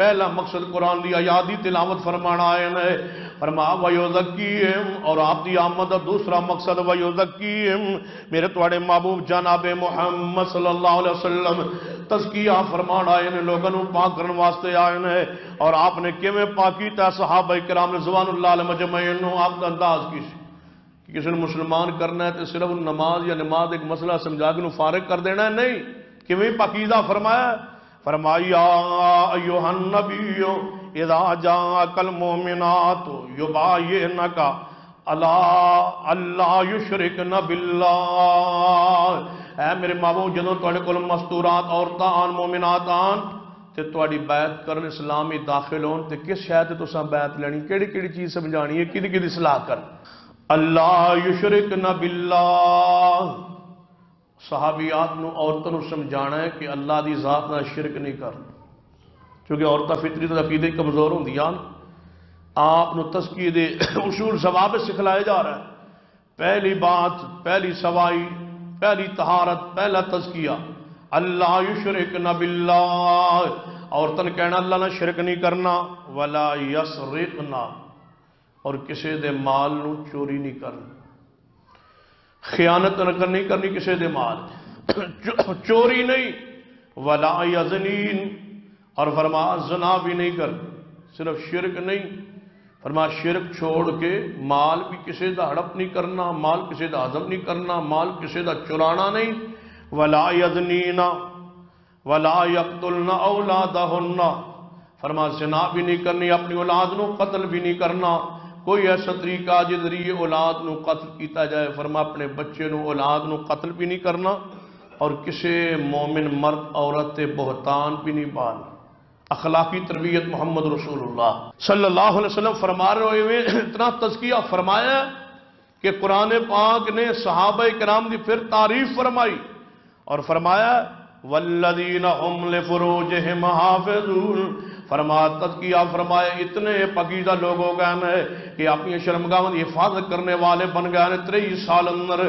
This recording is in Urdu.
پہلا مقصد قرآن دی آیاتی تلاوت فرمانا آئے نے فرما وَيُذَكِّيهِمْ اور آپ دی آمد دوسرا مقصد وَيُذَكِّيهِمْ میرے توڑے محبوب جناب محمد صلی اللہ علیہ وسلم تزکیہ فرمانا آئے نے لوگوں پاک کرنے واسطے آئے نے اور آپ نے کیویں پاکی تا صحابہ کرام رضوان اللہ علیہ مجمعین آپ کا انداز کی کسی نے مسلمان کرنا ہے تو صرف نماز یا نماز ایک مسئلہ سمجھا کے فارغ کر دینا ہے نہیں کیویں پاکیزہ فرمایا فرمایا ایوہ النبی اذا جاءک المؤمنات یبایعنک اللہ یشرکن باللہ اے میرے مابو جدوں تواڈے کول مستورات عورتاں آن مومنات آن تے تواڈی بیعت کرن اسلامی داخل ہون تے کس شے تے تساں بیعت لینی کیڑی کیڑی چیز سمجھانی ہے کدی کدی اصلاح کر اللہ یشرکن باللہ صحابیات نو عورتوں نو سمجھانا ہے کہ اللہ دی ذات نہ شرک نہیں کر کیونکہ عورتاں فطری تے عقیدے کمزور ہوندیاں آپ نو تزکیے دے اصول ضوابط سکھلائے جا رہا ہے پہلی بات پہلی سوائی پہلی طہارت پہلا تزکیہ اللہ یشرکن باللہ عورتاں کہنا اللہ نہ شرک نہیں کرنا ولا یسرقنا اور کسی دے مال نو چوری نہیں کرنا خیانت نہیں کرنی کسی دے مال چوری نہیں ولا یزنین اور فرما زنا بھی نہیں کر صرف شرک نہیں فرما شرک چھوڑ کے مال بھی کسی دا ہڑپ نہیں کرنا مال کسی دا ہضم نہیں کرنا مال کسی دا چرانا نہیں ولا یزنین ولا یقتلن اولادہن فرما زنا بھی نہیں کرنی اپنی اولاد نو قتل بھی نہیں کرنا کوئی ایسا طریقہ جس ذریعے اولاد نو قتل کیتا جائے فرما اپنے بچے نو اولاد نو قتل بھی نہیں کرنا اور کسی مومن مرد عورت بہتان بھی نہیں پالنا اخلاقی تربیت محمد رسول اللہ صلی اللہ علیہ وسلم فرما رہے ہوئے اتنا تزکیہ فرمایا کہ قرآن پاک نے صحابہ کرام دی پھر تعریف فرمائی اور فرمایا والذین هم لفروجہم حافظون فرما تزکیہ فرمائے اتنے پاکیزہ لوگ ہو گئے ہیں کہ اپنی شرمگاہوں کی حفاظت کرنے والے بن گئے ہیں 23 سال اندر